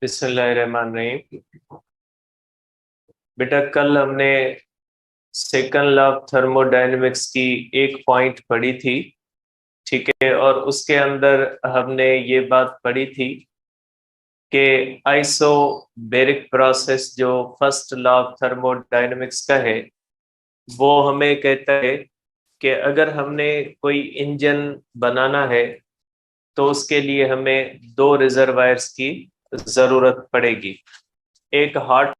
बिस्मिल्लाहिर्रहमानिर्रहीम। बेटा कल हमने सेकंड लॉ ऑफ थर्मोडायनेमिक्स की एक पॉइंट पढ़ी थी, ठीक है। और उसके अंदर हमने ये बात पढ़ी थी कि आइसोबैरिक प्रोसेस जो फर्स्ट लॉ ऑफ थर्मोडायनेमिक्स का है वो हमें कहता है कि अगर हमने कोई इंजन बनाना है तो उसके लिए हमें दो रिजर्वायर्स की जरूरत पड़ेगी। एक हॉट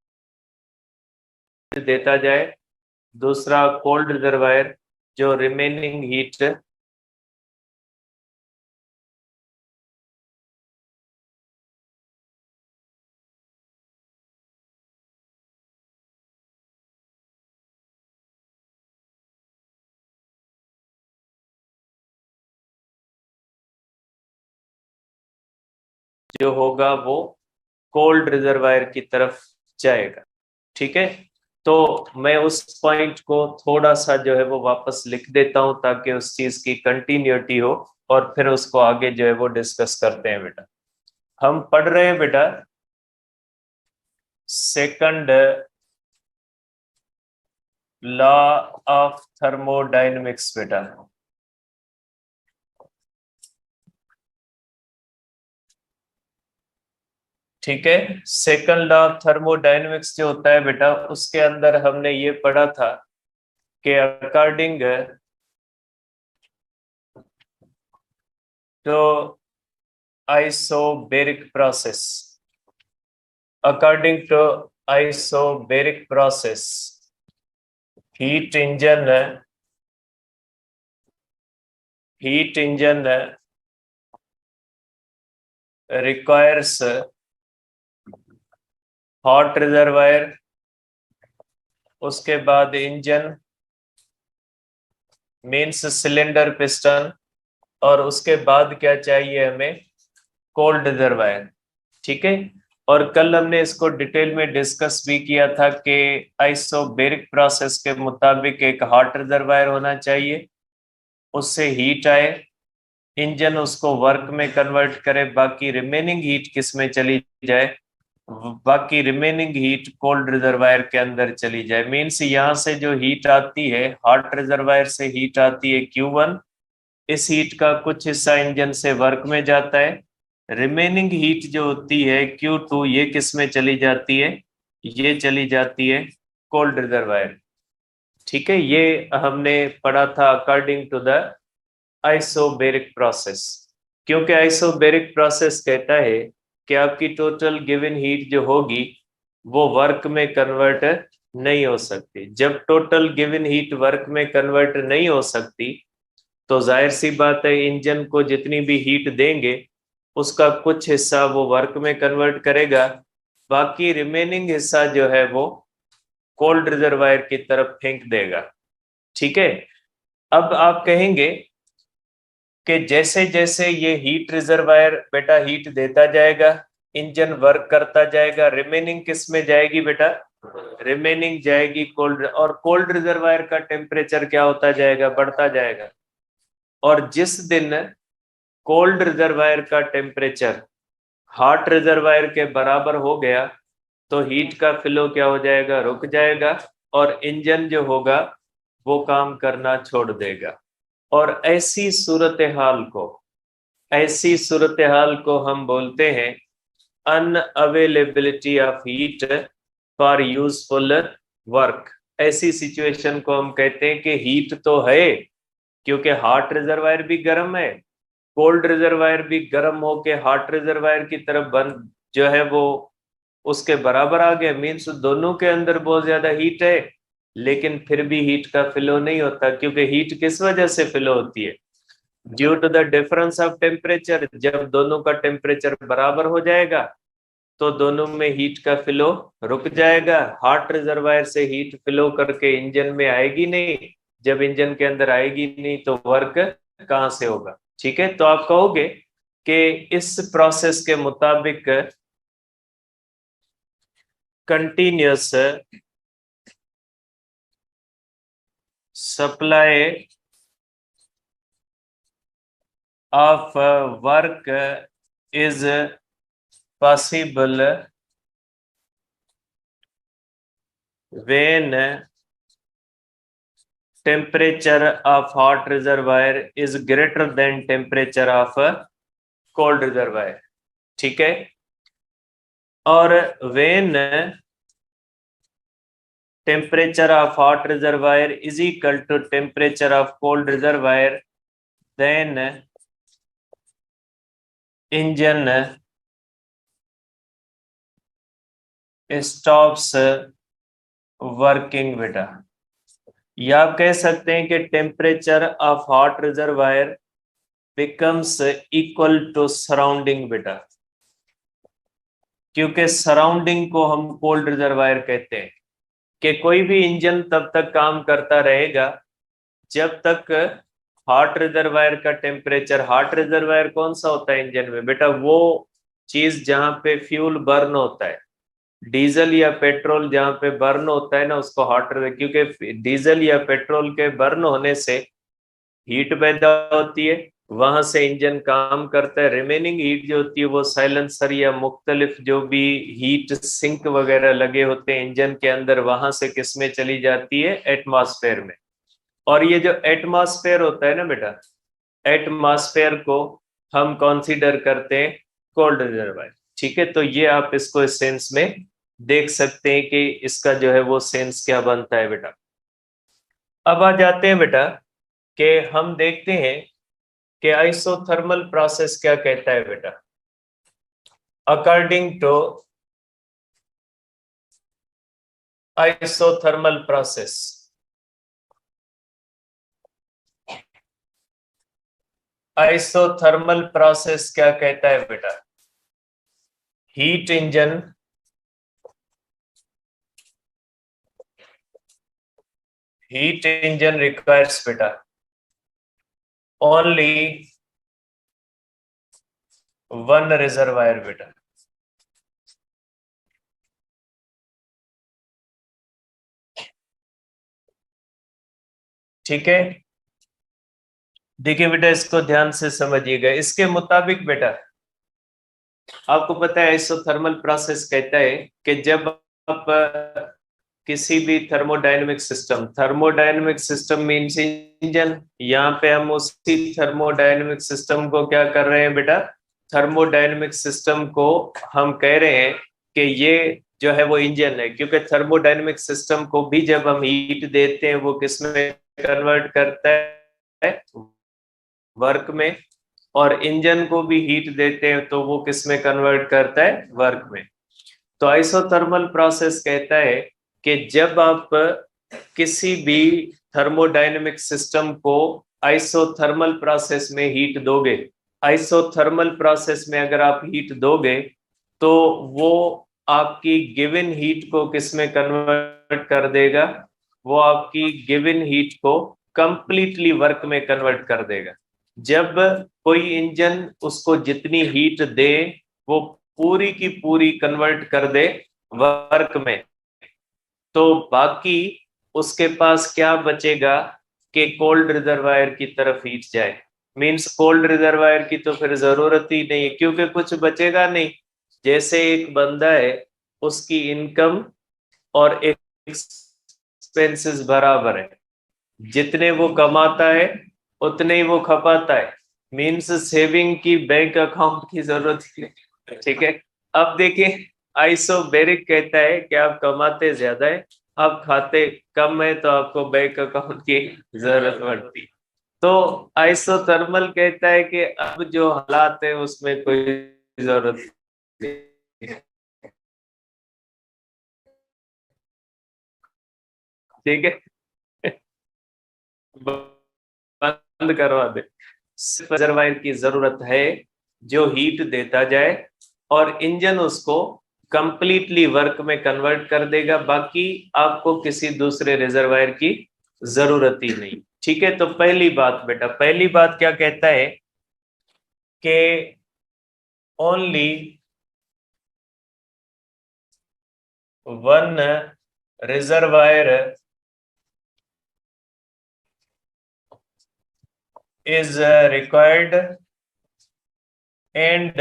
देता जाए, दूसरा कोल्ड रिजर्वायर जो रिमेनिंग हीट जो होगा वो कोल्ड रिजर्वायर की तरफ जाएगा, ठीक है। तो मैं उस पॉइंट को थोड़ा सा जो है वो वापस लिख देता हूं ताकि उस चीज की कंटिन्यूटी हो और फिर उसको आगे जो है वो डिस्कस करते हैं। बेटा हम पढ़ रहे हैं बेटा सेकंड लॉ ऑफ थर्मोडायनेमिक्स बेटा, ठीक है। सेकंड लॉ ऑफ थर्मोडायनेमिक्स जो होता है बेटा उसके अंदर हमने ये पढ़ा था कि according to isobaric process, according to isobaric process, heat engine requires hot reservoir, उसके बाद इंजन मीन्स सिलेंडर पिस्टन, और उसके बाद क्या चाहिए हमें, कोल्ड रिजर्वायर, ठीक है। और कल हमने इसको डिटेल में डिस्कस भी किया था कि आइसोबैरिक प्रोसेस के मुताबिक एक हॉट रिजर्वायर होना चाहिए, उससे हीट आए, इंजन उसको वर्क में कन्वर्ट करे, बाकी रिमेनिंग हीट किस में चली जाए, बाकी रिमेनिंग हीट कोल्ड रिजर्वायर के अंदर चली जाए। मीन्स यहाँ से जो हीट आती है हॉट रिजर्वायर से हीट आती है Q1, इस हीट का कुछ हिस्सा इंजन से वर्क में जाता है, रिमेनिंग हीट जो होती है Q2 ये किस में चली जाती है, ये चली जाती है कोल्ड रिजर्वायर, ठीक है। ये हमने पढ़ा था according to the isobaric process, क्योंकि आइसोबैरिक प्रोसेस कहता है कि आपकी टोटल गिवन हीट जो होगी वो वर्क में कन्वर्ट नहीं हो सकती। जब टोटल गिवन हीट वर्क में कन्वर्ट नहीं हो सकती तो जाहिर सी बात है इंजन को जितनी भी हीट देंगे उसका कुछ हिस्सा वो वर्क में कन्वर्ट करेगा, बाकी रिमेनिंग हिस्सा जो है वो कोल्ड रिजर्वायर की तरफ फेंक देगा, ठीक है। अब आप कहेंगे कि जैसे जैसे ये हीट रिजर्वायर बेटा हीट देता जाएगा, इंजन वर्क करता जाएगा, रिमेनिंग किस में जाएगी बेटा, रिमेनिंग जाएगी कोल्ड, और कोल्ड रिजर्वायर का टेम्परेचर क्या होता जाएगा, बढ़ता जाएगा। और जिस दिन कोल्ड रिजर्वायर का टेम्परेचर हॉट रिजर्वायर के बराबर हो गया तो हीट का फ्लो क्या हो जाएगा, रुक जाएगा, और इंजन जो होगा वो काम करना छोड़ देगा। और ऐसी सूरत हाल को हम बोलते हैं unavailability of heat for useful work. ऐसी सिचुएशन को हम कहते हैं कि हीट तो है, क्योंकि हॉट रिजर्वायर भी गर्म है, कोल्ड रिजर्वायर भी गर्म होके हॉट रिजर्वायर की तरफ बन जो है वो उसके बराबर आ गया। मीन्स दोनों के अंदर बहुत ज्यादा हीट है, लेकिन फिर भी हीट का फ्लो नहीं होता, क्योंकि हीट किस वजह से फ्लो होती है, due to the difference of temperature. जब दोनों का टेम्परेचर बराबर हो जाएगा तो दोनों में हीट का फ्लो रुक जाएगा, हॉट रिजर्वायर से हीट फ्लो करके इंजन में आएगी नहीं, जब इंजन के अंदर आएगी नहीं तो वर्क कहां से होगा, ठीक है। तो आप कहोगे कि इस प्रोसेस के मुताबिक continuous supply of work is possible when temperature of hot reservoir is greater than temperature of cold reservoir, ठीक है। और when temperature of hot reservoir is equal to temperature of cold reservoir, then engine stops working बेटा। या आप कह सकते हैं कि temperature of hot reservoir becomes equal to surrounding बेटा, क्योंकि सराउंडिंग को हम कोल्ड रिजर्वायर कहते हैं। कि कोई भी इंजन तब तक काम करता रहेगा जब तक हॉट रिजर्वायर का टेम्परेचर, हॉट रिजर्वायर कौन सा होता है इंजन में बेटा, वो चीज जहां पे फ्यूल बर्न होता है, डीजल या पेट्रोल जहां पे बर्न होता है ना, उसको हॉट, क्योंकि डीजल या पेट्रोल के बर्न होने से हीट पैदा होती है, वहां से इंजन काम करता है। रिमेनिंग हीट जो होती है वो साइलेंसर या मुख्तलिफ जो भी हीट सिंक वगैरह लगे होते हैं इंजन के अंदर, वहां से किस में चली जाती है, एटमॉस्फेयर में। और ये जो एटमॉस्फेयर होता है ना बेटा, एटमॉस्फेयर को हम कंसीडर करते हैं कोल्ड रिजर्वायर, ठीक है। तो ये आप इसको इस सेंस में देख सकते हैं कि इसका जो है वो सेंस क्या बनता है बेटा। अब आ जाते हैं बेटा कि हम देखते हैं कि आइसोथर्मल प्रोसेस क्या कहता है बेटा। According to isothermal process, isothermal process क्या कहता है बेटा, हीट इंजन requires बेटा only one reservoir बेटा, ठीक है। देखिए बेटा, इसको ध्यान से समझिएगा। इसके मुताबिक बेटा आपको पता है आइसोथर्मल प्रोसेस कहता है कि जब आप किसी भी थर्मोडायनेमिक सिस्टम मीन्स इंजन, यहाँ पे हम उसी थर्मोडायनेमिक सिस्टम को क्या कर रहे हैं बेटा, थर्मोडायनेमिक सिस्टम को हम कह रहे हैं कि ये जो है वो इंजन है, क्योंकि थर्मोडायनेमिक सिस्टम को भी जब हम हीट देते हैं वो किस में कन्वर्ट करता है, वर्क में। और इंजन को भी हीट देते हैं तो वो किस में कन्वर्ट करता है, वर्क में। तो आइसोथर्मल प्रोसेस कहता है कि जब आप किसी भी थर्मोडायनेमिक सिस्टम को आइसोथर्मल प्रोसेस में हीट दोगे, आइसोथर्मल प्रोसेस में अगर आप हीट दोगे तो वो आपकी गिवन हीट को किस में कन्वर्ट कर देगा, वो आपकी गिवन हीट को कंप्लीटली वर्क में कन्वर्ट कर देगा। जब कोई इंजन उसको जितनी हीट दे वो पूरी की पूरी कन्वर्ट कर दे वर्क में, तो बाकी उसके पास क्या बचेगा कि कोल्ड रिजर्वायर की तरफ हीट जाए। मींस कोल्ड रिजर्वायर की तो फिर जरूरत ही नहीं है, क्योंकि कुछ बचेगा नहीं। जैसे एक बंदा है, उसकी इनकम और एक्सपेंसेस बराबर है, जितने वो कमाता है उतने ही वो खपाता है। मींस सेविंग की बैंक अकाउंट की जरूरत नहीं, ठीक है। अब देखिए, आइसोबेरिक कहता है कि आप कमाते ज्यादा है, आप खाते कम है, तो आपको बैंक अकाउंट की जरूरत पड़ती। तो आइसोथर्मल कहता है कि अब जो हालात है उसमें कोई जरूरत नहीं, ठीक है। बंद करवा दे। सिर्फ रिजर्वायर की जरूरत है जो हीट देता जाए और इंजन उसको कंप्लीटली वर्क में कन्वर्ट कर देगा, बाकी आपको किसी दूसरे रिजर्वायर की जरूरत ही नहीं, ठीक है। तो पहली बात बेटा, पहली बात क्या कहता है कि only one reservoir is required and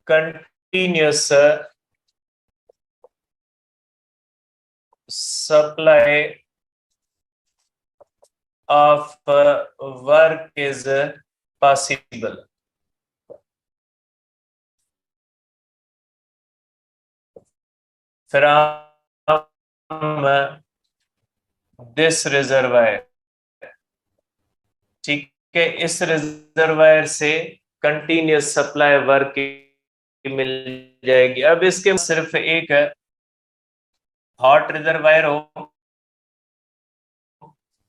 continuous supply of work is possible. From this reservoir, ठीक है, इस रिजर्वायर से कंटिन्यूस सप्लाई वर्क मिल जाएगी। अब इसके सिर्फ एक हॉट रिजर्वायर हो,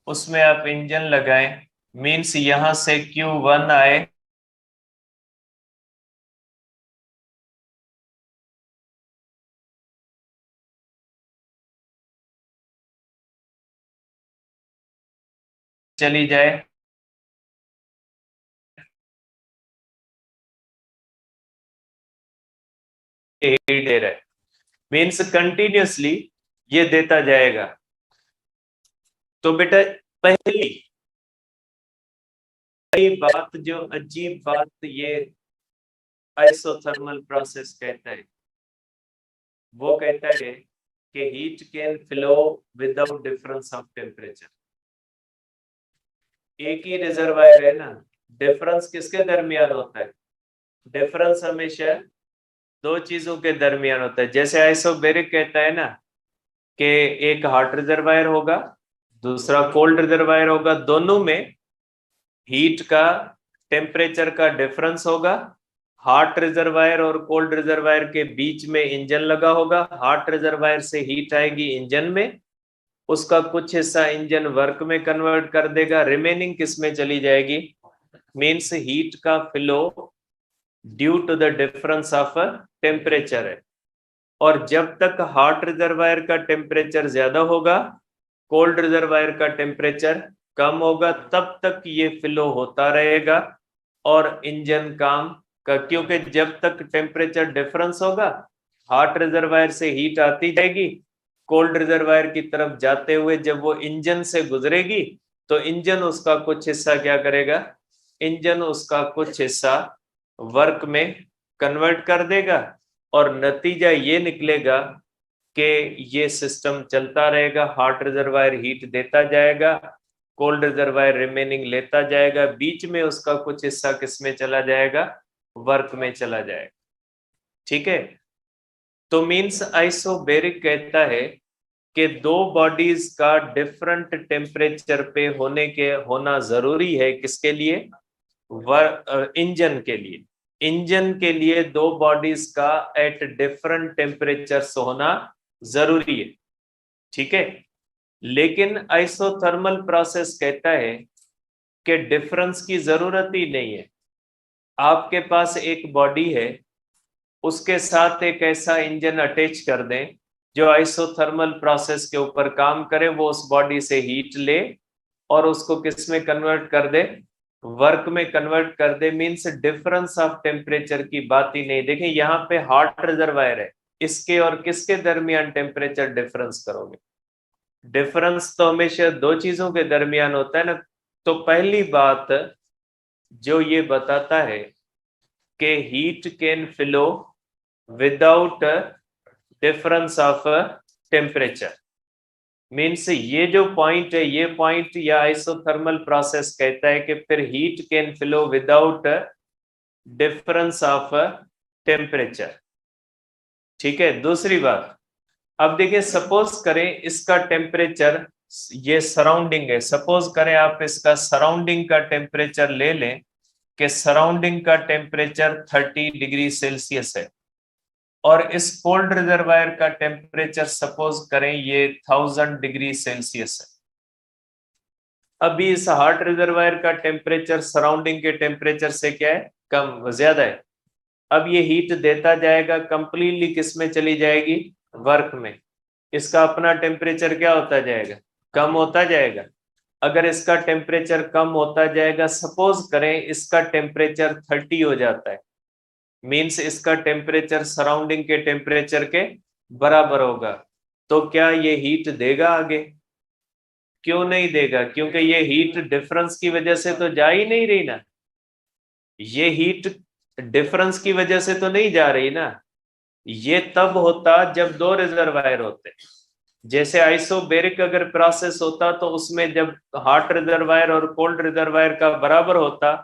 उसमें आप इंजन लगाएं, मींस यहां से Q1 आए, चली जाए, दे रहा है, मीन्स कंटिन्यूसली ये देता जाएगा। तो बेटा पहली बात, जो अजीब बात ये आइसोथर्मल प्रोसेस कहता है, वो कहता है कि heat can flow without difference of temperature. एक ही रिजर्वायर है ना, डिफरेंस किसके दरमियान होता है? डिफरेंस हमेशा दो चीजों के दरमियान होता है। जैसे आइसोबैरिक कहता है ना कि एक हॉट रिजर्वायर होगा, दूसरा कोल्ड रिजर्वायर होगा, दोनों में हीट का टेम्परेचर का डिफरेंस होगा। हॉट रिजर्वायर और कोल्ड रिजर्वायर के बीच में इंजन लगा होगा, हॉट रिजर्वायर से हीट आएगी इंजन में, उसका कुछ हिस्सा इंजन वर्क में कन्वर्ट कर देगा, रिमेनिंग किस में चली जाएगी? मीन्स हीट का flow due to the difference of temperature है। और जब तक हॉट रिजर्वायर का टेम्परेचर ज्यादा होगा, कोल्ड रिजर्वायर का टेम्परेचर कम होगा, तब तक ये फ्लो होता रहेगा और इंजन काम का, क्योंकि जब तक टेम्परेचर डिफरेंस होगा, हॉट रिजर्वायर से हीट आती जाएगी, कोल्ड रिजर्वायर की तरफ जाते हुए जब वो इंजन से गुजरेगी तो इंजन उसका कुछ हिस्सा क्या करेगा? इंजन उसका कुछ हिस्सा वर्क में कन्वर्ट कर देगा और नतीजा ये निकलेगा कि ये सिस्टम चलता रहेगा। हॉट रिजर्वायर हीट देता जाएगा, कोल्ड रिजर्वायर रिमेनिंग लेता जाएगा, बीच में उसका कुछ हिस्सा किसमें चला जाएगा? वर्क में चला जाएगा। ठीक है, तो मींस आइसोबैरिक कहता है कि दो बॉडीज का डिफरेंट टेम्परेचर पे होना जरूरी है। किसके लिए? इंजन के लिए। इंजन के लिए दो बॉडीज का एट डिफरेंट टेम्परेचर्स होना जरूरी है। ठीक है, लेकिन आइसोथर्मल प्रोसेस कहता है कि डिफरेंस की जरूरत ही नहीं है। आपके पास एक बॉडी है, उसके साथ एक ऐसा इंजन अटैच कर दें जो आइसोथर्मल प्रोसेस के ऊपर काम करे, वो उस बॉडी से हीट ले और उसको किस में कन्वर्ट कर दे? वर्क में कन्वर्ट कर दे। मींस डिफरेंस ऑफ टेम्परेचर की बात ही नहीं। देखिए यहाँ पे हॉट रिजर्वायर है, इसके और किसके दरमियान टेम्परेचर डिफरेंस करोगे? डिफरेंस तो हमेशा दो चीजों के दरमियान होता है ना। तो पहली बात जो ये बताता है कि heat can flow without difference of temperature, means ये जो पॉइंट है, ये पॉइंट या आइसोथर्मल प्रोसेस कहता है कि फिर heat can flow without difference of temperature. ठीक है, दूसरी बात, अब देखिए सपोज करें इसका टेम्परेचर, ये सराउंडिंग है, सपोज करें आप इसका सराउंडिंग का टेम्परेचर ले लें कि सराउंडिंग का टेम्परेचर 30 डिग्री सेल्सियस है और इस कोल्ड रिजर्वायर का टेम्परेचर सपोज करें ये 1000 डिग्री सेल्सियस है। अभी इस हॉट रिजर्वायर का टेम्परेचर सराउंडिंग के टेम्परेचर से क्या है? कम, ज्यादा है। अब ये हीट देता जाएगा, कंप्लीटली किस में चली जाएगी? वर्क में। इसका अपना टेम्परेचर क्या होता जाएगा? कम होता जाएगा। अगर इसका टेम्परेचर कम होता जाएगा, सपोज करें इसका टेम्परेचर 30 हो जाता है, मीन्स इसका टेम्परेचर सराउंडिंग के टेम्परेचर के बराबर होगा, तो क्या ये हीट देगा आगे? क्यों नहीं देगा? क्योंकि ये हीट डिफरेंस की वजह से तो जा ही नहीं रही ना। ये हीट डिफरेंस की वजह से तो नहीं जा रही ना, ये तब होता जब दो रिजर्वायर होते। जैसे आइसोबेरिक अगर प्रोसेस होता तो उसमें जब हॉट रिजर्वायर और कोल्ड रिजर्वायर का बराबर होता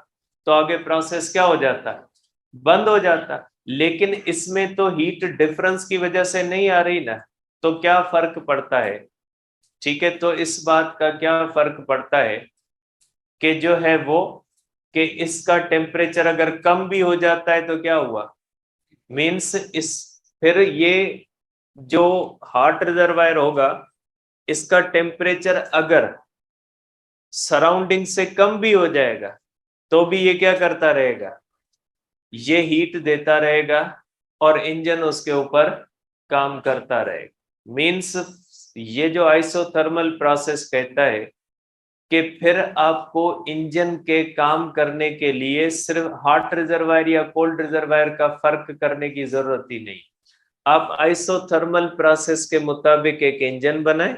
तो आगे प्रोसेस क्या हो जाता, बंद हो जाता। लेकिन इसमें तो हीट डिफरेंस की वजह से नहीं आ रही ना, तो क्या फर्क पड़ता है? ठीक है, तो इस बात का क्या फर्क पड़ता है कि जो है वो कि इसका टेम्परेचर अगर कम भी हो जाता है तो क्या हुआ, मींस इस फिर ये जो हॉट रिजर्वायर होगा इसका टेम्परेचर अगर सराउंडिंग से कम भी हो जाएगा तो भी ये क्या करता रहेगा, ये हीट देता रहेगा और इंजन उसके ऊपर काम करता रहेगा। मींस ये जो आइसोथर्मल प्रोसेस कहता है कि फिर आपको इंजन के काम करने के लिए सिर्फ हॉट रिजर्वायर या कोल्ड रिजर्वायर का फर्क करने की जरूरत ही नहीं। आप आइसोथर्मल प्रोसेस के मुताबिक एक इंजन बनाएं,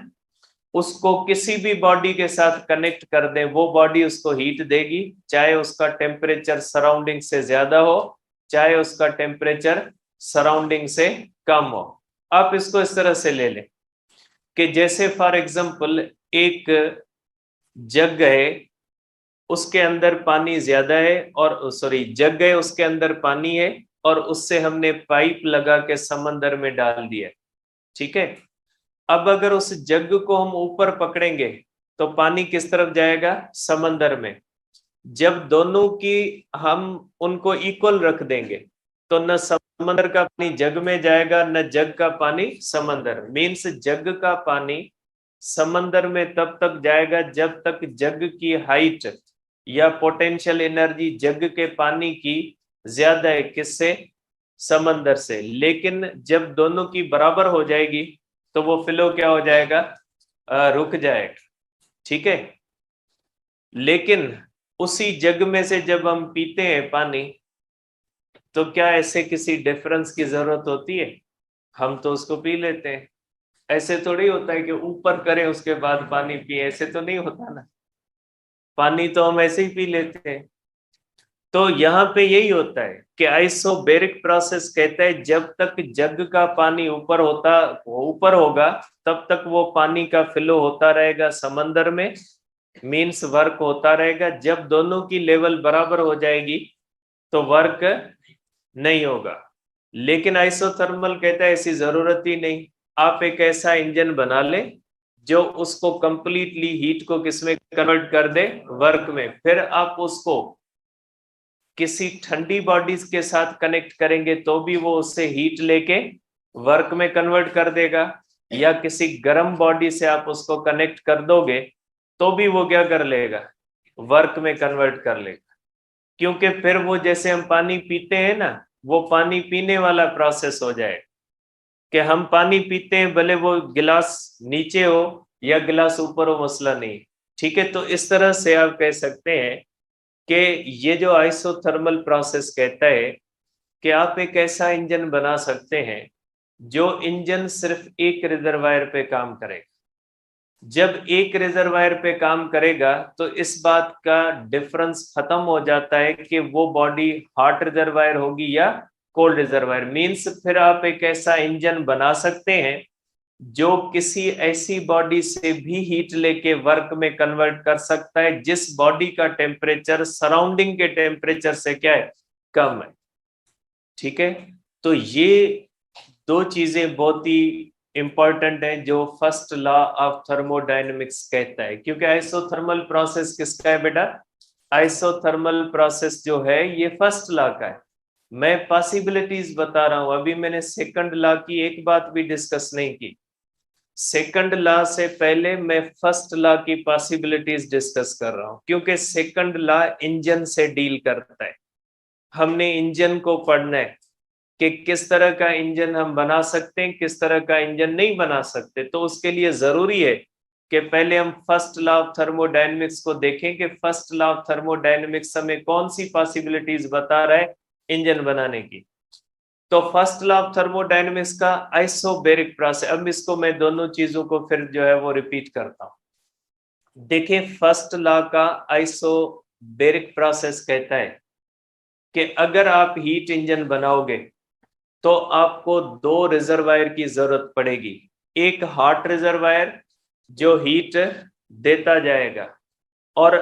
उसको किसी भी बॉडी के साथ कनेक्ट कर दें, वो बॉडी उसको हीट देगी, चाहे उसका टेम्परेचर सराउंडिंग से ज्यादा हो चाहे उसका टेम्परेचर सराउंडिंग से कम हो। आप इसको इस तरह से ले लें कि जैसे फॉर एग्जांपल एक जग है, उसके अंदर पानी ज्यादा है, और सॉरी जग है उसके अंदर पानी है और उससे हमने पाइप लगा के समंदर में डाल दिया। ठीक है, अब अगर उस जग को हम ऊपर पकड़ेंगे तो पानी किस तरफ जाएगा, समंदर में। जब दोनों की हम उनको इक्वल रख देंगे तो न समंदर का पानी जग में जाएगा न जग का पानी समंदर। मीन्स जग का पानी समंदर में तब तक जाएगा जब तक जग की हाइट या पोटेंशियल एनर्जी जग के पानी की ज्यादा है, किससे, समंदर से। लेकिन जब दोनों की बराबर हो जाएगी तो वो फ्लो क्या हो जाएगा, रुक जाएगा। ठीक है, लेकिन उसी जग में से जब हम पीते हैं पानी तो क्या ऐसे किसी डिफरेंस की जरूरत होती है, हम तो उसको पी लेते हैं। ऐसे थोड़ी होता है कि ऊपर करें उसके बाद पानी पिए, ऐसे तो नहीं होता ना, पानी तो हम ऐसे ही पी लेते हैं। तो यहाँ पे यही होता है कि आइसोबेरिक प्रोसेस कहता है जब तक जग का पानी ऊपर होगा तब तक वो पानी का फ्लो होता रहेगा समंदर में, मीन्स वर्क होता रहेगा। जब दोनों की लेवल बराबर हो जाएगी तो वर्क नहीं होगा। लेकिन आइसोथर्मल कहता है ऐसी जरूरत ही नहीं, आप एक ऐसा इंजन बना ले जो उसको कंप्लीटली हीट को किसमें कन्वर्ट कर दे, वर्क में। फिर आप उसको किसी ठंडी बॉडीज के साथ कनेक्ट करेंगे तो भी वो उससे हीट लेके वर्क में कन्वर्ट कर देगा, या किसी गर्म बॉडी से आप उसको कनेक्ट कर दोगे तो भी वो क्या कर लेगा, वर्क में कन्वर्ट कर लेगा। क्योंकि फिर वो जैसे हम पानी पीते हैं ना, वो पानी पीने वाला प्रोसेस हो जाएगा कि हम पानी पीते हैं भले वो गिलास नीचे हो या गिलास ऊपर हो, मसला नहीं। ठीक है, तो इस तरह से आप कह सकते हैं कि ये जो आइसोथर्मल प्रोसेस कहता है कि आप एक ऐसा इंजन बना सकते हैं जो इंजन सिर्फ एक रिजर्वायर पे काम करेगा। जब एक रिजर्वायर पे काम करेगा तो इस बात का डिफरेंस खत्म हो जाता है कि वो बॉडी हॉट रिजर्वायर होगी या कोल्ड रिजर्वायर। मींस फिर आप एक ऐसा इंजन बना सकते हैं जो किसी ऐसी बॉडी से भी हीट लेके वर्क में कन्वर्ट कर सकता है जिस बॉडी का टेम्परेचर सराउंडिंग के टेम्परेचर से क्या है, कम है। ठीक है, तो ये दो चीजें बहुत ही इंपॉर्टेंट है जो फर्स्ट लॉ ऑफ थर्मोडायनेमिक्स कहता है। क्योंकि आइसोथर्मल प्रोसेस किसका है बेटा, आइसोथर्मल प्रोसेस जो है ये फर्स्ट लॉ का है। मैं पॉसिबिलिटीज बता रहा हूं, अभी मैंने सेकंड लॉ की एक बात भी डिस्कस नहीं की। सेकंड लॉ से पहले मैं फर्स्ट लॉ की पॉसिबिलिटीज डिस्कस कर रहा हूं, क्योंकि सेकंड लॉ इंजन से डील करता है। हमने इंजन को पढ़ना है कि किस तरह का इंजन हम बना सकते हैं, किस तरह का इंजन नहीं बना सकते। तो उसके लिए जरूरी है कि पहले हम फर्स्ट लॉ ऑफ थर्मोडायनेमिक्स को देखें कि फर्स्ट लॉ ऑफ थर्मोडायनेमिक्स हमें कौन सी पॉसिबिलिटीज बता रहा है इंजन बनाने की। तो फर्स्ट लॉ ऑफ थर्मोडायनेमिक्स का आइसोबेरिक प्रोसेस, अब इसको मैं दोनों चीजों को फिर जो है वो रिपीट करता हूं। देखिए, फर्स्ट लॉ का आइसोबेरिक प्रोसेस कहता है कि अगर आप हीट इंजन बनाओगे तो आपको दो रिजर्वायर की जरूरत पड़ेगी। एक हॉट रिजर्वायर जो हीट देता जाएगा और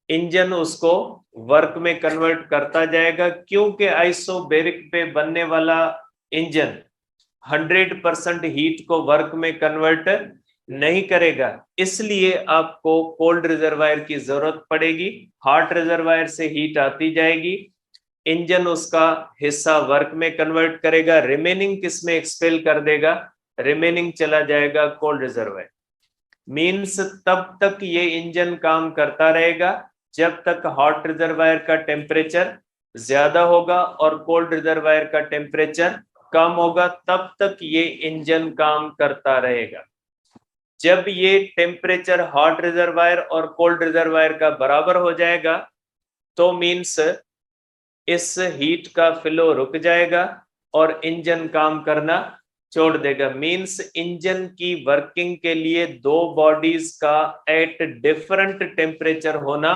इंजन उसको वर्क में कन्वर्ट करता जाएगा, क्योंकि आइसोबैरिक पे बनने वाला इंजन 100% हीट को वर्क में कन्वर्ट नहीं करेगा, इसलिए आपको कोल्ड रिजर्वायर की जरूरत पड़ेगी। हॉट रिजर्वायर से हीट आती जाएगी, इंजन उसका हिस्सा वर्क में कन्वर्ट करेगा, रिमेनिंग किस में एक्सपेल कर देगा, रिमेनिंग चला जाएगा कोल्ड रिजर्वायर। मीन्स तब तक ये इंजन काम करता रहेगा जब तक हॉट रिजर्वायर का टेम्परेचर ज्यादा होगा और कोल्ड रिजर्वायर का टेम्परेचर कम होगा, तब तक ये इंजन काम करता रहेगा। जब ये टेम्परेचर हॉट रिजर्वायर और कोल्ड रिजर्वायर का बराबर हो जाएगा तो मीन्स इस हीट का फ्लो रुक जाएगा और इंजन काम करना छोड़ देगा। मीन्स इंजन की वर्किंग के लिए दो बॉडीज का एट डिफरेंट टेम्परेचर होना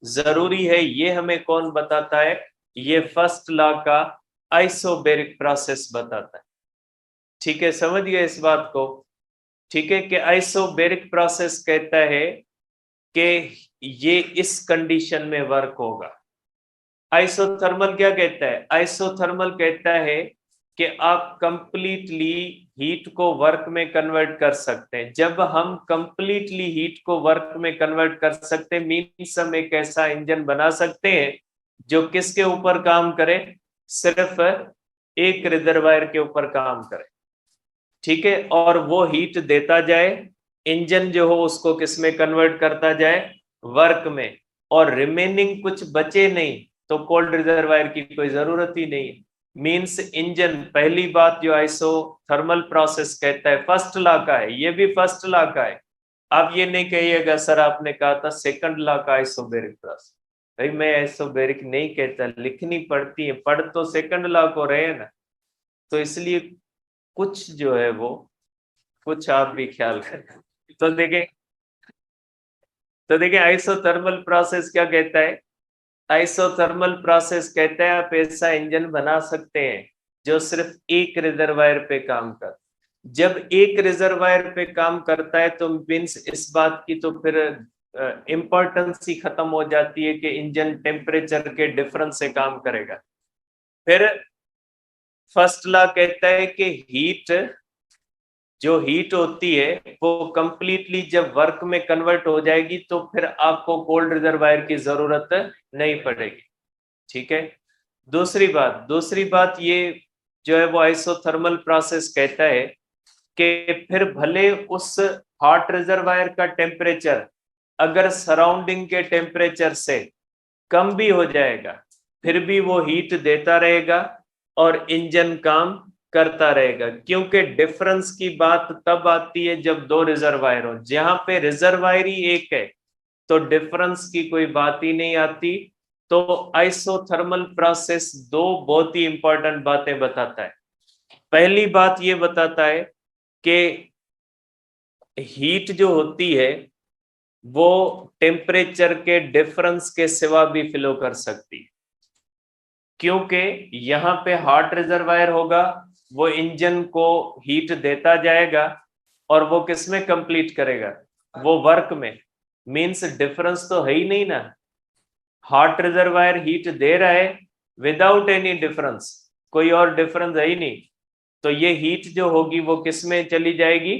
जरूरी है। ये हमें कौन बताता है? ये फर्स्ट लॉ का आइसोबैरिक प्रोसेस बताता है। ठीक है, समझ गए इस बात को? ठीक है, कि आइसोबैरिक प्रोसेस कहता है कि ये इस कंडीशन में वर्क होगा। आइसोथर्मल क्या कहता है? आइसोथर्मल कहता है कि आप कंप्लीटली हीट को वर्क में कन्वर्ट कर सकते हैं। जब हम कंप्लीटली हीट को वर्क में कन्वर्ट कर सकते हैं मीन्स हम एक ऐसा इंजन बना सकते हैं जो किसके ऊपर काम करे? सिर्फ एक रिजर्वायर के ऊपर काम करे। ठीक है, और वो हीट देता जाए, इंजन जो हो उसको किस में कन्वर्ट करता जाए? वर्क में, और रिमेनिंग कुछ बचे नहीं तो कोल्ड रिजर्वायर की कोई जरूरत ही नहीं। मींस इंजन, पहली बात जो आइसोथर्मल प्रोसेस कहता है फर्स्ट लॉ का है, ये भी फर्स्ट लॉ का है। आप ये नहीं कहिएगा सर आपने कहा था सेकंड लॉ का आइसोबैरिक प्रोसेस। भाई मैं आइसोबैरिक नहीं कहता, लिखनी पड़ती है, पढ़ तो सेकंड लॉ को रहे ना, तो इसलिए कुछ जो है वो कुछ आप भी ख्याल करें। तो देखें आइसोथर्मल प्रोसेस क्या कहता है? आइसोथर्मल प्रोसेस कहता है आप ऐसा इंजन बना सकते हैं जो सिर्फ एक रिजर्वायर पे काम कर। जब एक रिजर्वायर पे काम करता है तो मीन्स इस बात की तो फिर इंपॉर्टेंस ही खत्म हो जाती है कि इंजन टेम्परेचर के डिफरेंस से काम करेगा। फिर फर्स्ट लॉ कहता है कि हीट जो हीट होती है वो कंप्लीटली जब वर्क में कन्वर्ट हो जाएगी तो फिर आपको कोल्ड रिजर्वायर की जरूरत नहीं पड़ेगी। ठीक है, दूसरी बात ये जो है वो आइसोथर्मल प्रोसेस कहता है कि फिर भले उस हॉट रिजर्वायर का टेम्परेचर अगर सराउंडिंग के टेम्परेचर से कम भी हो जाएगा फिर भी वो हीट देता रहेगा और इंजन काम करता रहेगा, क्योंकि डिफरेंस की बात तब आती है जब दो रिजर्वायर हो। जहां पे रिजर्वायर ही एक है तो डिफरेंस की कोई बात ही नहीं आती। तो आइसोथर्मल प्रोसेस दो बहुत ही इंपॉर्टेंट बातें बताता है। पहली बात ये बताता है कि हीट जो होती है वो टेम्परेचर के डिफरेंस के सिवा भी फ्लो कर सकती है, क्योंकि यहाँ पे हॉट रिजर्वायर होगा, वो इंजन को हीट देता जाएगा और वो किसमें कंप्लीट करेगा? वो वर्क में। मींस डिफरेंस तो है ही नहीं ना, हॉट रिजर्वायर हीट दे रहा है विदाउट एनी डिफरेंस, कोई और डिफरेंस है ही नहीं, तो ये हीट जो होगी वो किसमें चली जाएगी?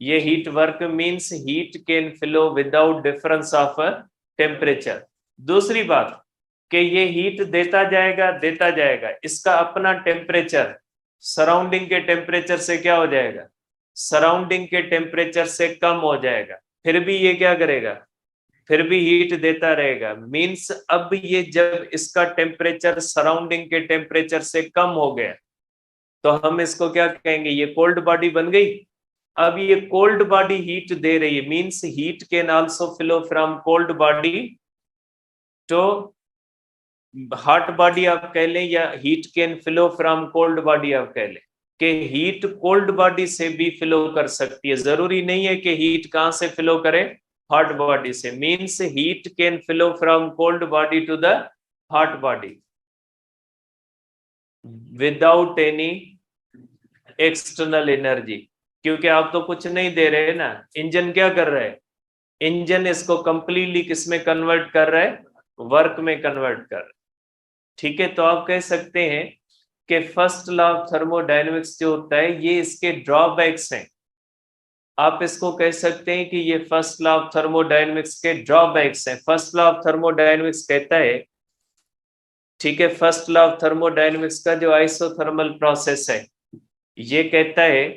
ये heat work means heat can flow without difference of temperature. दूसरी बात कि ये हीट देता जाएगा, इसका अपना टेम्परेचर सराउंडिंग के टेम्परेचर से क्या हो जाएगा? सराउंडिंग के टेम्परेचर से कम हो जाएगा, फिर भी ये क्या करेगा? फिर भी हीट देता रहेगा। मींस अब ये जब इसका टेम्परेचर सराउंडिंग के टेम्परेचर से कम हो गया तो हम इसको क्या कहेंगे? ये कोल्ड बॉडी बन गई। अब ये कोल्ड बॉडी हीट दे रही है, means heat can also flow from cold body to hot body आप कह लें, या heat can flow from cold body आप कह लें, कि हीट कोल्ड बॉडी से भी फ्लो कर सकती है। जरूरी नहीं है कि हीट कहां से फ्लो करे? हॉट बॉडी से। Means heat can flow from cold body to the hot body. Without any external energy, क्योंकि आप तो कुछ नहीं दे रहे ना, इंजन क्या कर रहा है, इंजन इसको कंप्लीटली किसमें कन्वर्ट कर रहा है, वर्क में कन्वर्ट कर रहा है। ठीक है, तो आप कह सकते हैं कि फर्स्ट लॉ ऑफ थर्मोडायनेमिक्स जो होता है ये इसके ड्रॉबैक्स हैं। आप इसको कह सकते हैं कि ये फर्स्ट लॉ ऑफ थर्मोडायनेमिक्स के ड्रॉबैक्स हैं। फर्स्ट लॉ ऑफ थर्मोडायनेमिक्स कहता है, ठीक है, फर्स्ट लॉ ऑफ थर्मोडायनेमिक्स का जो आइसोथर्मल प्रोसेस है ये कहता है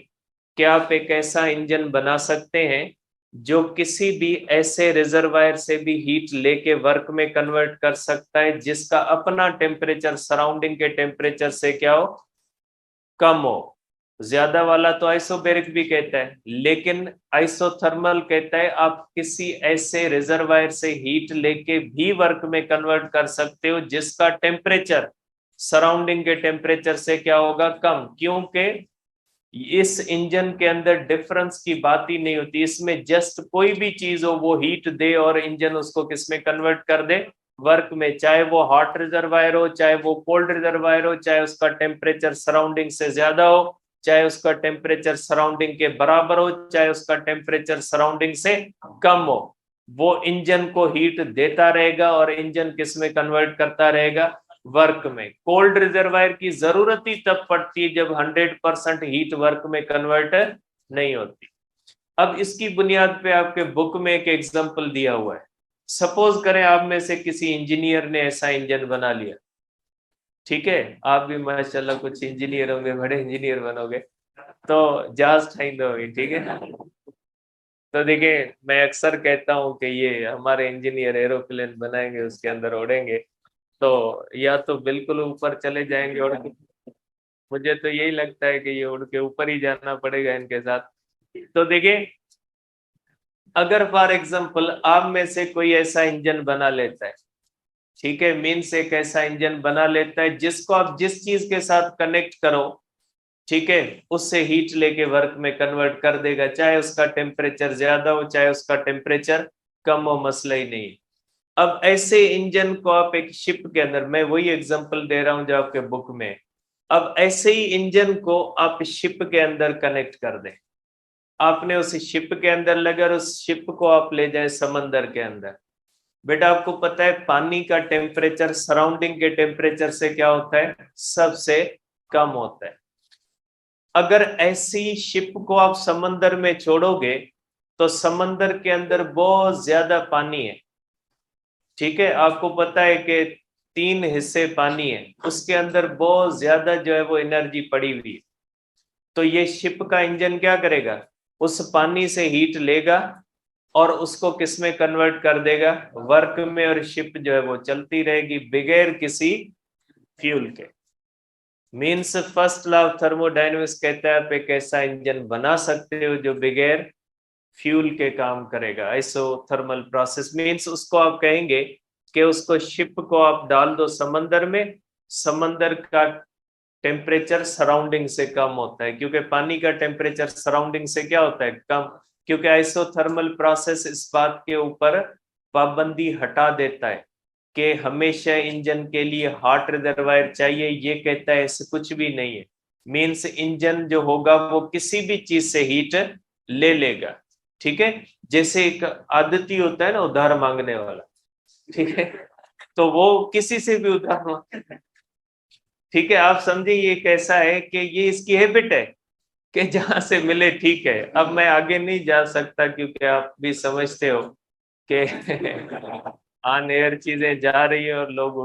कि आप एक ऐसा इंजन बना सकते हैं जो किसी भी ऐसे रिजर्वायर से भी हीट लेके वर्क में कन्वर्ट कर सकता है जिसका अपना टेम्परेचर सराउंडिंग के टेम्परेचर से क्या हो, कम हो। ज्यादा वाला तो आइसोबैरिक भी कहता है, लेकिन आइसोथर्मल कहता है आप किसी ऐसे रिजर्वायर से हीट लेके भी वर्क में कन्वर्ट कर सकते हो जिसका टेम्परेचर सराउंडिंग के टेम्परेचर से क्या होगा, कम। क्योंकि इस इंजन के अंदर डिफरेंस की बात ही नहीं होती, इसमें जस्ट कोई भी चीज हो वो हीट दे और इंजन उसको किसमें कन्वर्ट कर दे, वर्क में। चाहे वो हॉट रिजर्वायर हो, चाहे वो कोल्ड रिजर्वायर हो, चाहे उसका टेम्परेचर सराउंडिंग से ज्यादा हो, चाहे उसका टेम्परेचर सराउंडिंग के बराबर हो, चाहे उसका टेम्परेचर सराउंडिंग से कम हो, वो इंजन को हीट देता रहेगा और इंजन किसमें कन्वर्ट करता रहेगा, वर्क में। कोल्ड रिजर्वायर की जरूरत ही तब पड़ती है जब 100% हीट वर्क में कन्वर्ट नहीं होती। अब इसकी बुनियाद पे आपके बुक में एक एग्जांपल दिया हुआ है। सपोज करें आप में से किसी इंजीनियर ने ऐसा इंजन बना लिया, ठीक है, आप भी माशाल्लाह कुछ इंजीनियर होंगे, बड़े इंजीनियर बनोगे, तो जहाज ठाइंदे होगी, ठीक है। तो देखिए, मैं अक्सर कहता हूँ कि ये हमारे इंजीनियर एरोप्लेन बनाएंगे, उसके अंदर उड़ेंगे, तो या तो बिल्कुल ऊपर चले जाएंगे उड़ के, मुझे तो यही लगता है कि ये उड़ के ऊपर ही जाना पड़ेगा इनके साथ। तो देखिए, अगर फॉर एग्जांपल आप में से कोई ऐसा इंजन बना लेता है, ठीक है, मीन्स एक ऐसा इंजन बना लेता है जिसको आप जिस चीज के साथ कनेक्ट करो, ठीक है, उससे हीट लेके वर्क में कन्वर्ट कर देगा, चाहे उसका टेम्परेचर ज्यादा हो चाहे उसका टेम्परेचर कम हो, मसला ही नहीं। अब ऐसे इंजन को आप एक शिप के अंदर, मैं वही एग्जांपल दे रहा हूं जो आपके बुक में, अब ऐसे ही इंजन को आप शिप के अंदर कनेक्ट कर दें। आपने उस शिप के अंदर लगा और उस शिप को आप ले जाए समंदर के अंदर। बेटा आपको पता है पानी का टेम्परेचर सराउंडिंग के टेम्परेचर से क्या होता है, सबसे कम होता है। अगर ऐसी शिप को आप समंदर में छोड़ोगे तो समंदर के अंदर बहुत ज्यादा पानी है, ठीक है, आपको पता है कि 3 हिस्से पानी है, उसके अंदर बहुत ज्यादा जो है वो एनर्जी पड़ी हुई है। तो ये शिप का इंजन क्या करेगा, उस पानी से हीट लेगा और उसको किस में कन्वर्ट कर देगा, वर्क में, और शिप जो है वो चलती रहेगी बगैर किसी फ्यूल के। Means first law of thermodynamics कहता है आप एक ऐसा इंजन बना सकते हो जो बगैर फ्यूल के काम करेगा। आइसोथर्मल प्रोसेस मीन्स उसको आप कहेंगे कि उसको शिप को आप डाल दो समंदर में, समंदर का टेम्परेचर सराउंडिंग से कम होता है, क्योंकि पानी का टेम्परेचर सराउंडिंग से क्या होता है, कम। क्योंकि आइसोथर्मल प्रोसेस इस बात के ऊपर पाबंदी हटा देता है कि हमेशा इंजन के लिए हॉट रिजर्वायर चाहिए, ये कहता है ऐसे कुछ भी नहीं है। मीन्स इंजन जो होगा वो किसी भी चीज से हीट ले लेगा, ठीक है। जैसे एक आदती होता है ना उधार मांगने वाला, ठीक है, तो वो किसी से भी उधार मांग, ठीक है, आप समझे ये कैसा है कि ये इसकी हैबिट है कि जहां से मिले ठीक है। अब मैं आगे नहीं जा सकता क्योंकि आप भी समझते हो कि ऑन एयर चीजें जा रही है और लोग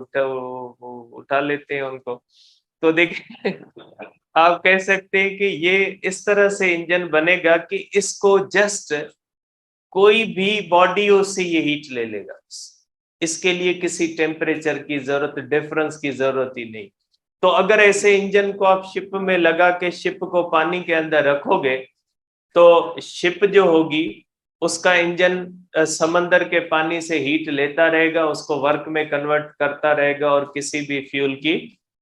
उठा लेते हैं उनको। तो देखिए, आप कह सकते हैं कि ये इस तरह से इंजन बनेगा कि इसको जस्ट कोई भी बॉडी उससे ये हीट ले लेगा, इसके लिए किसी टेम्परेचर की जरूरत, डिफरेंस की जरूरत ही नहीं। तो अगर ऐसे इंजन को आप शिप में लगा के शिप को पानी के अंदर रखोगे तो शिप जो होगी उसका इंजन समंदर के पानी से हीट लेता रहेगा, उसको वर्क में कन्वर्ट करता रहेगा और किसी भी फ्यूल की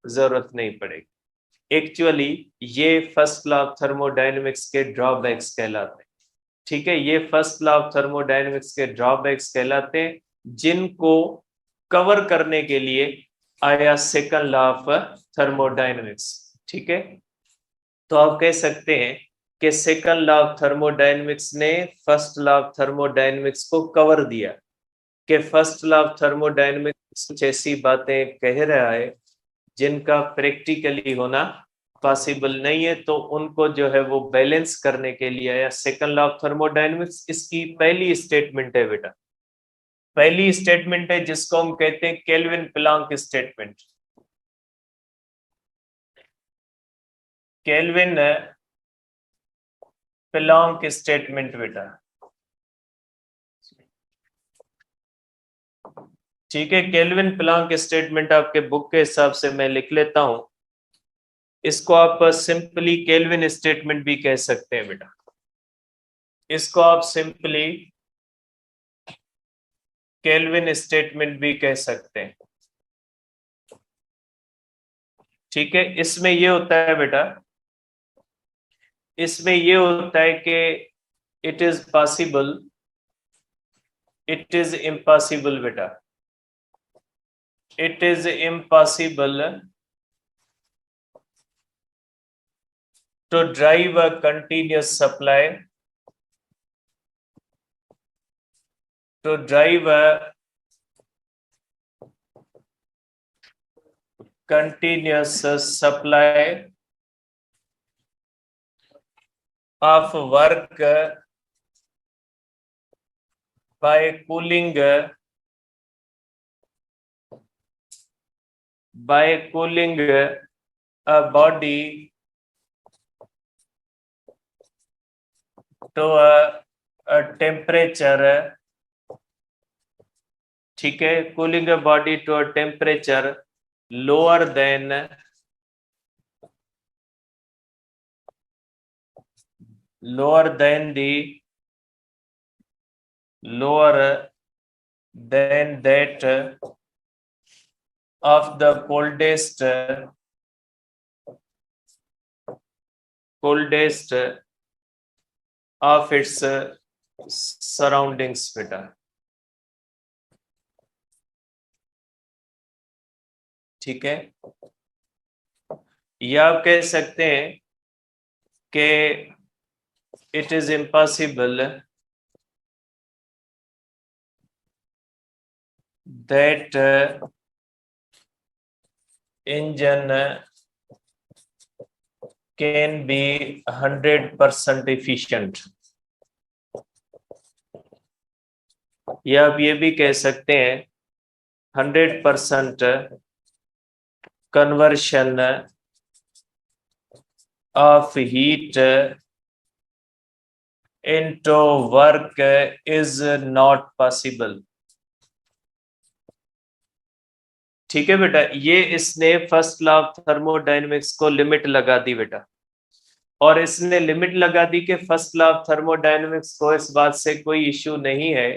जरूरत नहीं पड़ेगी। एक्चुअली ये फर्स्ट लॉ ऑफ थर्मोडायनेमिक्स के ड्रॉबैक्स कहलाते हैं, ठीक है, ये फर्स्ट लॉ ऑफ थर्मोडायनेमिक्स के ड्रॉबैक्स कहलाते हैं जिनको कवर करने के लिए आया सेकंड लॉ ऑफ थर्मोडायनेमिक्स। ठीक है, तो आप कह सकते हैं कि सेकंड लॉ ऑफ थर्मोडायनेमिक्स ने फर्स्ट लॉ ऑफ थर्मोडायनेमिक्स को कवर दिया, कि फर्स्ट लॉ ऑफ थर्मोडायनेमिक्स कुछ ऐसी बातें कह रहा है जिनका प्रैक्टिकली होना पॉसिबल नहीं है, तो उनको जो है वो बैलेंस करने के लिए आया सेकंड लॉ ऑफ थर्मोडायनेमिक्स। इसकी पहली स्टेटमेंट है बेटा, पहली स्टेटमेंट है जिसको हम कहते हैं kelvin Planck statement. Kelvin Planck statement बेटा, ठीक है। केल्विन प्लांक स्टेटमेंट आपके बुक के हिसाब से मैं लिख लेता हूं, इसको आप सिंपली केल्विन स्टेटमेंट भी कह सकते हैं बेटा, इसको आप सिंपली केल्विन स्टेटमेंट भी कह सकते हैं। ठीक है, इसमें ये होता है बेटा, इसमें ये होता है कि it is possible, it is impossible बेटा, it is impossible to drive a continuous supply, to drive a continuous supply of work by cooling a body to a temperature, ठीक है, cooling a body to a temperature lower than that of the coldest of its surroundings बेटा। ठीक है, या आप कह सकते हैं कि it is impossible that engine can be 100% efficient, या आप ये भी कह सकते हैं 100% conversion of heat into work is not possible। ठीक है बेटा, ये इसने फर्स्ट लॉ ऑफ थर्मोडायनेमिक्स को लिमिट लगा दी बेटा, और इसने लिमिट लगा दी कि फर्स्ट लॉ ऑफ थर्मोडायनेमिक्स को इस बात से कोई इश्यू नहीं है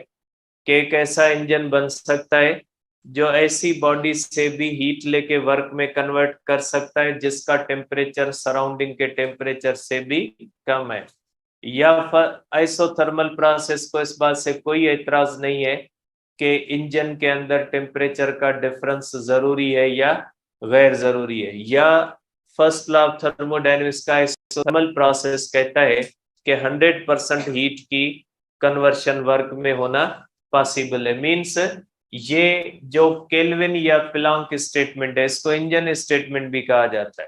कि एक ऐसा इंजन बन सकता है जो ऐसी बॉडी से भी हीट लेके वर्क में कन्वर्ट कर सकता है जिसका टेम्परेचर सराउंडिंग के टेम्परेचर से भी कम है, या आइसोथर्मल प्रोसेस को इस बात से कोई एतराज नहीं है कि इंजन के अंदर टेम्परेचर का डिफरेंस जरूरी है या गैर जरूरी है, या फर्स्ट लॉ ऑफ थर्मोडायनेमिक्स का आइसोथर्मल प्रोसेस कहता है कि 100% हीट की कन्वर्शन वर्क में होना पॉसिबल है। मींस ये जो केल्विन या प्लांक स्टेटमेंट है, इसको इंजन स्टेटमेंट भी कहा जाता है।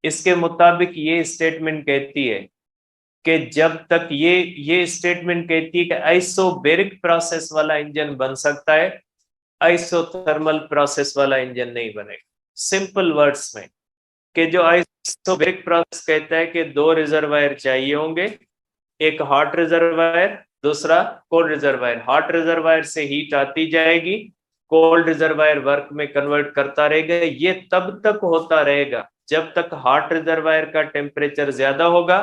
इसके मुताबिक ये स्टेटमेंट कहती है कि जब तक ये स्टेटमेंट कहती है कि आइसोबैरिक प्रोसेस वाला इंजन बन सकता है, आइसोथर्मल प्रोसेस वाला इंजन नहीं बनेगा। सिंपल वर्ड्स में कि जो आइसोबैरिक प्रोसेस कहता है कि दो रिजर्वायर चाहिए होंगे, एक हॉट रिजर्वायर, दूसरा कोल्ड रिजर्वायर। हॉट रिजर्वायर से हीट आती जाएगी, कोल्ड रिजर्वायर वर्क में कन्वर्ट करता रहेगा। ये तब तक होता रहेगा जब तक हॉट रिजर्वायर का टेम्परेचर ज्यादा होगा,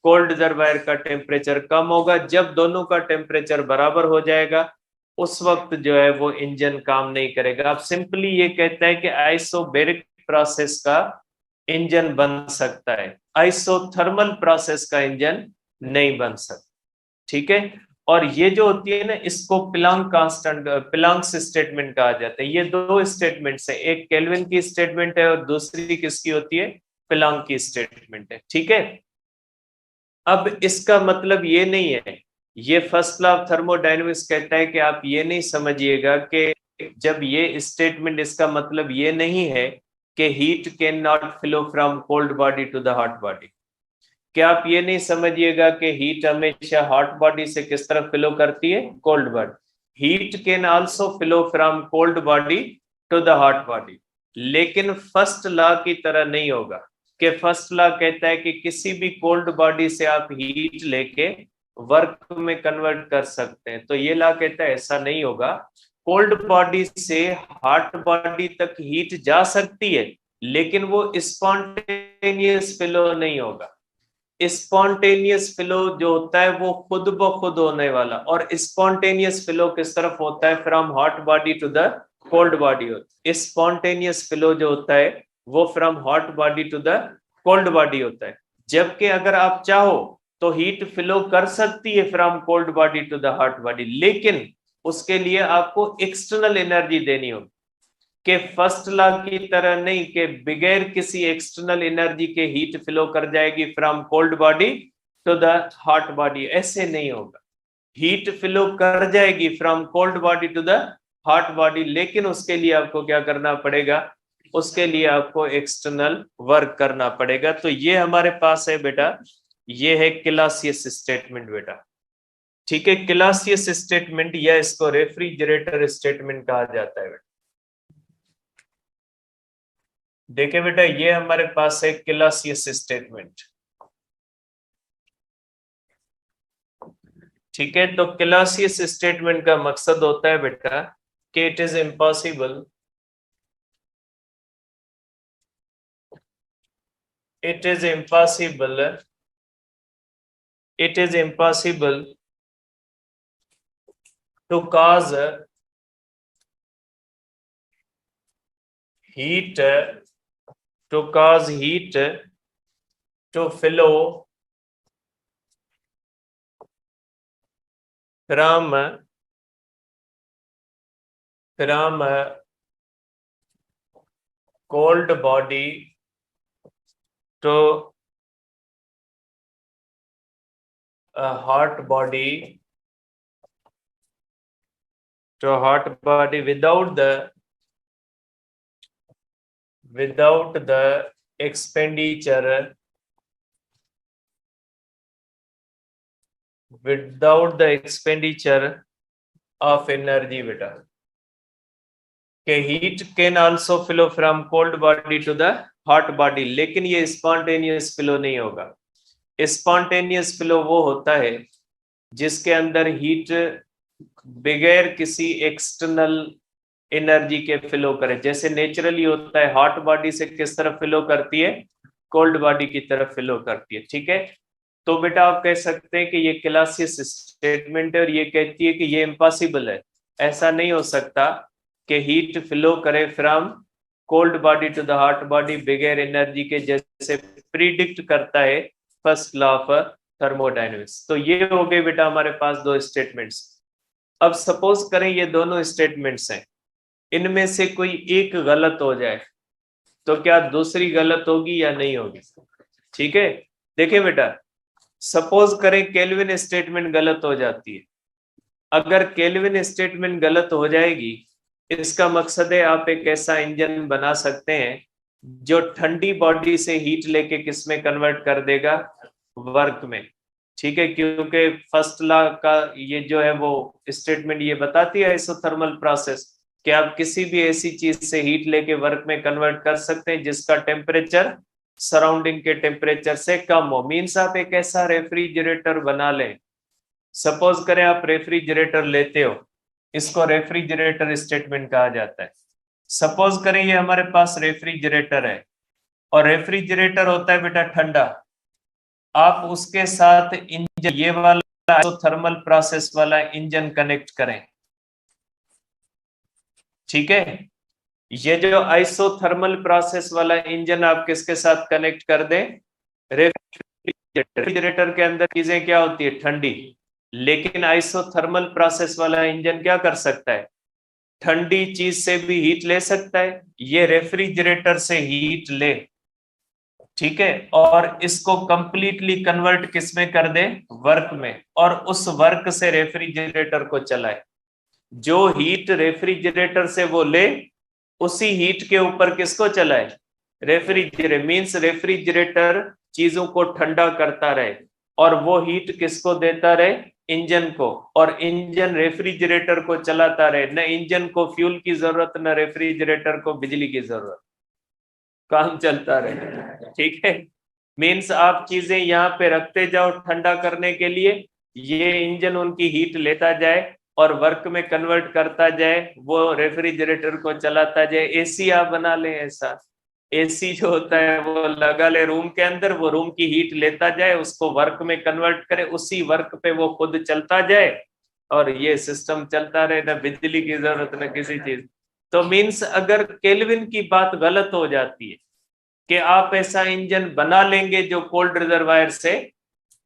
कोल्ड रिजर्वायर का टेम्परेचर कम होगा। जब दोनों का टेम्परेचर बराबर हो जाएगा उस वक्त जो है वो इंजन काम नहीं करेगा। अब सिंपली ये कहता है कि आइसोबैरिक प्रोसेस का इंजन बन सकता है, आइसोथर्मल प्रोसेस का इंजन नहीं बन सकता। ठीक है, और ये जो होती है ना, इसको प्लांक कांस्टेंट, प्लांक्स स्टेटमेंट कहा जाता है। ये दो स्टेटमेंट्स है, एक केल्विन की स्टेटमेंट है और दूसरी किसकी होती है, प्लांक की स्टेटमेंट है। ठीक है, अब इसका मतलब ये नहीं है, ये फर्स्ट लॉ ऑफ थर्मोडायनेमिक्स कहता है कि आप ये नहीं समझिएगा कि जब ये स्टेटमेंट, इसका मतलब ये नहीं है कि heat can not flow from cold body to the hot body. क्या आप ये नहीं समझिएगा कि हीट हमेशा हॉट बॉडी से किस तरफ फ्लो करती है, cold body. Heat can also flow from cold body to the hot body, लेकिन फर्स्ट लॉ की तरह नहीं होगा कि फर्स्ट लॉ कहता है कि किसी भी कोल्ड बॉडी से आप हीट लेके वर्क में कन्वर्ट कर सकते हैं। तो ये लॉ कहता है ऐसा नहीं होगा, कोल्ड बॉडी से हॉट बॉडी तक हीट जा सकती है, लेकिन वो स्पॉन्टेनियस फ्लो नहीं होगा। स्पॉन्टेनियस फ्लो जो होता है वो खुद ब खुद होने वाला, और स्पॉन्टेनियस फ्लो किस तरफ होता है, from hot body to the cold body होता है। स्पॉन्टेनियस फ्लो जो होता है वो from hot body to the cold body होता है। जबकि अगर आप चाहो तो हीट फ्लो कर सकती है from cold body to the hot body, लेकिन उसके लिए आपको एक्सटर्नल एनर्जी देनी होगी। कि फर्स्ट लॉ की तरह नहीं कि बगैर किसी एक्सटर्नल एनर्जी के हीट फ्लो कर जाएगी from cold body to the hot body, ऐसे नहीं होगा। हीट फ्लो कर जाएगी from cold body to the hot body, लेकिन उसके लिए आपको क्या करना पड़ेगा, उसके लिए आपको एक्सटर्नल वर्क करना पड़ेगा। तो ये हमारे पास है बेटा, ये है क्लासियस स्टेटमेंट बेटा। ठीक है, क्लासियस स्टेटमेंट या इसको रेफ्रिजरेटर स्टेटमेंट कहा जाता है बेटा। देखिए बेटा, ये हमारे पास है क्लासियस स्टेटमेंट। ठीक है, तो क्लासियस स्टेटमेंट का मकसद होता है बेटा कि it is impossible, it is impossible, it is impossible to cause heat, to cause heat to flow from cold body to a hot body, to a hot body without the expenditure, without the expenditure of energy बेटा। कि heat can also flow from cold body to the hot body, लेकिन ये spontaneous flow नहीं होगा। Spontaneous flow वो होता है जिसके अंदर हीट बगैर किसी एक्सटर्नल एनर्जी के फ्लो करे, जैसे नेचुरली होता है। हॉट बॉडी से किस तरफ फ्लो करती है, कोल्ड बॉडी की तरफ फ्लो करती है। ठीक है, तो बेटा आप कह सकते हैं कि ये क्लासियस स्टेटमेंट है और ये कहती है कि ये इम्पॉसिबल है, ऐसा नहीं हो सकता कि हीट फ्लो करे from cold body to the hot body बगैर एनर्जी के, जैसे प्रिडिक्ट करता है फर्स्ट लॉ ऑफ थर्मोडायनेमिक्स। तो ये हो गए बेटा हमारे पास दो स्टेटमेंट्स। अब सपोज करें ये दोनों स्टेटमेंट्स हैं, इनमें से कोई एक गलत हो जाए तो क्या दूसरी गलत होगी या नहीं होगी? ठीक है, देखिए बेटा, सपोज करें केल्विन स्टेटमेंट गलत हो जाती है। अगर केल्विन स्टेटमेंट गलत हो जाएगी, इसका मकसद है आप एक ऐसा इंजन बना सकते हैं जो ठंडी बॉडी से हीट लेके किस में कन्वर्ट कर देगा, वर्क में। ठीक है, क्योंकि फर्स्ट लॉ का ये जो है वो स्टेटमेंट ये बताती है आइसोथर्मल प्रोसेस कि आप किसी भी ऐसी चीज से हीट लेके वर्क में कन्वर्ट कर सकते हैं जिसका टेम्परेचर सराउंडिंग के टेम्परेचर से कम हो। मीन्स आप एक ऐसा रेफ्रिजरेटर बना लें। सपोज करें आप रेफ्रिजरेटर लेते हो, इसको रेफ्रिजरेटर स्टेटमेंट कहा जाता है। सपोज करें ये हमारे पास रेफ्रिजरेटर है और रेफ्रिजरेटर होता है बेटा ठंडा। आप उसके साथ इंजन, ये वाला आइसोथर्मल प्रोसेस वाला इंजन कनेक्ट करें। ठीक है, ये जो आइसोथर्मल प्रोसेस वाला इंजन आप किसके साथ कनेक्ट कर दें, रेफ्रिजरेटर के अंदर चीजें क्या होती है, ठंडी। लेकिन आइसोथर्मल प्रोसेस वाला इंजन क्या कर सकता है, ठंडी चीज से भी हीट ले सकता है, ये रेफ्रिजरेटर से हीट ले, ठीक है, और इसको कंप्लीटली कन्वर्ट किस में कर दे, वर्क में, और उस वर्क से रेफ्रिजरेटर को चलाए। जो हीट रेफ्रिजरेटर से वो ले, उसी हीट के ऊपर किसको चलाए, रेफ्रिजरेटर, मींस रेफ्रिजरेटर चीजों को ठंडा करता रहे, और वो हीट किसको देता रहे, इंजन को, और इंजन रेफ्रिजरेटर को चलाता रहे। न इंजन को फ्यूल की जरूरत, न रेफ्रिजरेटर को बिजली की जरूरत, काम चलता रहे, ठीक है। मीन्स आप चीजें यहाँ पे रखते जाओ ठंडा करने के लिए, ये इंजन उनकी हीट लेता जाए और वर्क में कन्वर्ट करता जाए, वो रेफ्रिजरेटर को चलाता जाए। एसी आप बना ले ऐसा, एसी जो होता है वो लगा ले रूम के अंदर, वो रूम की हीट लेता जाए, उसको वर्क में कन्वर्ट करे, उसी वर्क पे वो खुद चलता जाए, और ये सिस्टम चलता रहे, ना बिजली की जरूरत न किसी चीज। तो मीन्स अगर केल्विन की बात गलत हो जाती है कि आप ऐसा इंजन बना लेंगे जो कोल्ड रिजर्वायर से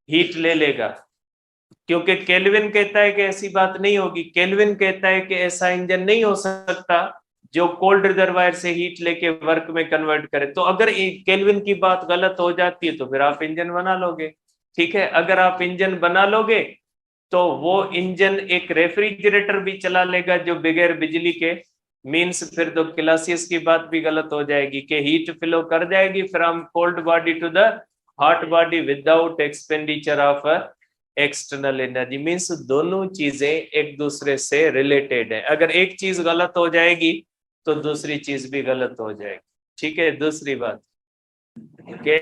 हीट ले लेगा, क्योंकि केल्विन कहता है कि ऐसी बात नहीं होगी। केल्विन कहता है कि ऐसा इंजन नहीं हो सकता जो कोल्ड रिजर्वायर से हीट लेके वर्क में कन्वर्ट करे। तो अगर केल्विन की बात गलत हो जाती है तो फिर आप इंजन बना लोगे, ठीक है। अगर आप इंजन बना लोगे तो वो इंजन एक रेफ्रिजरेटर भी चला लेगा जो बगैर बिजली के, मीन्स फिर तो क्लासियस की बात भी गलत हो जाएगी कि हीट फ्लो कर जाएगी from cold body to the hot body without expenditure of external energy. Means दोनों चीजें एक दूसरे से रिलेटेड है, अगर एक चीज गलत हो जाएगी तो दूसरी चीज भी गलत हो जाएगी, ठीक है। दूसरी बात के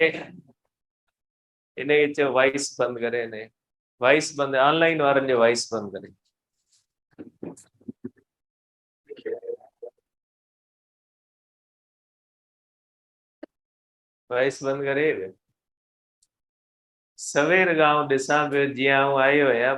इन्हें वॉइस बंद करे, इन्हें वॉइस बंद, ऑनलाइन वाले वॉइस बंद करे, वॉइस बंद करे। सवेर गांव दिशा पे जिया आयो है।